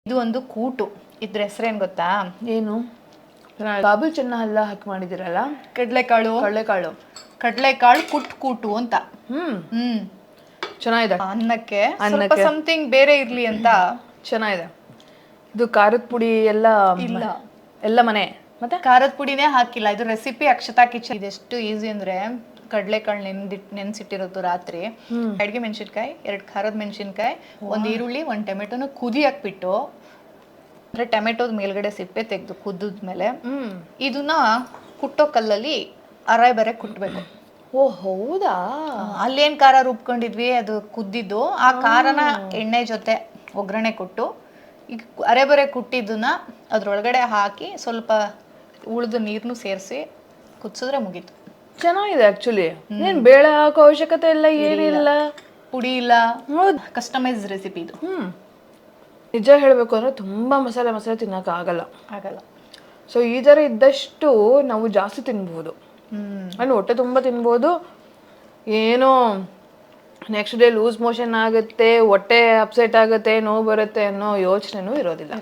ಇದು ಒಂದು ಕೂಟು. ಇದ್ರ ಹೆಸರೇನು ಗೊತ್ತಾ? ಏನು? ಕಾಬೂಲ್ ಚೆನ್ನ ಎಲ್ಲ ಹಾಕಿ ಮಾಡಿದಿರಲ್ಲ. ಕಡಲೆಕಾಳು ಕಡಲೆಕಾಳು ಕೂಟು ಅಂತ. ಹ್ಮ್ ಚೆನ್ನಾಗಿದೆ. ಅನ್ನಕ್ಕೆ ಸ್ವಲ್ಪ ಸಮಥಿಂಗ್ ಬೇರೆ ಇರ್ಲಿ ಅಂತ ಚೆನ್ನಾಗಿದೆ. ಇದು ಖಾರದ ಪುಡಿ ಎಲ್ಲ ಇಲ್ಲ, ಎಲ್ಲ ಮನೆ. ಮತ್ತೆ ಖಾರದ ಪುಡಿನೇ ಹಾಕಿಲ್ಲ. ಇದು ರೆಸಿಪಿ ಅಕ್ಷತಾ ಕಿಚನ್. ಇದೆಷ್ಟು ಈಸಿ ಅಂದ್ರೆ ಕಡಲೆಕಾಳು ನೆನ್ಸಿಟ್ಟಿರೋದು ರಾತ್ರಿ, ಅಡಿಗೆ ಮೆಣಸಿನ್ಕಾಯಿ, 2 ಖಾರದ ಮೆಣಸಿನ್ಕಾಯಿ, 1 ಈರುಳ್ಳಿ, 1 ಟೊಮೆಟೊನ ಕುದಿ ಹಾಕ್ಬಿಟ್ಟು, ಅಂದ್ರೆ ಟೊಮೆಟೊದ ಮೇಲ್ಗಡೆ ಸಿಪ್ಪೆ ತೆಗೆದು ಕುದ್ದಿದ್ಮೇಲೆ ಇದನ್ನ ಕುಟ್ಟೋ ಕಲ್ಲಲ್ಲಿ ಅರೆ ಕುಟ್ಬೇಕು. ಓ ಹೌದಾ? ಅಲ್ಲೇನ್ ಖಾರ ರುಬ್ಕೊಂಡಿದ್ವಿ ಅದು ಕುದ್ದಿದ್ದು, ಆ ಖಾರನ ಎಣ್ಣೆ ಜೊತೆ ಒಗ್ಗರಣೆ ಕೊಟ್ಟು ಈಗ ಅರೆ ಕುಟ್ಟಿದ್ದನ್ನ ಅದ್ರೊಳಗಡೆ ಹಾಕಿ ಸ್ವಲ್ಪ ಉಳಿದ ನೀರ್ನು ಸೇರಿಸಿ ಕುದಿಸಿದ್ರೆ ಮುಗೀತು. ಚೆನ್ನಾಗಿದೆ ಆಕ್ಚುಲಿ. ಏನ್ ಬೇಳೆ ಹಾಕೋ ಅವಶ್ಯಕತೆ ಇಲ್ಲ, ಏನಿಲ್ಲ, ಪುಡಿ ಇಲ್ಲ. ಕಸ್ಟಮೈಸ್ ರೆಸಿಪಿ ಇದು. ನಿಜ ಹೇಳಬೇಕು ಅಂದ್ರೆ ತುಂಬಾ ಮಸಾಲೆ ತಿನ್ನಕ್ಕೆ ಆಗಲ್ಲ. ಸೊ ಈ ಥರ ಇದ್ದಷ್ಟು ನಾವು ಜಾಸ್ತಿ ತಿನ್ಬೋದು, ಅಂದ್ರೆ ಹೊಟ್ಟೆ ತುಂಬ ತಿನ್ಬೋದು. ಏನೋ ನೆಕ್ಸ್ಟ್ ಡೇ ಲೂಸ್ ಮೋಷನ್ ಆಗುತ್ತೆ, ಹೊಟ್ಟೆ ಅಪ್ಸೆಟ್ ಆಗುತ್ತೆ, ನೋವು ಬರುತ್ತೆ ಅನ್ನೋ ಯೋಚನೆನೂ ಇರೋದಿಲ್ಲ.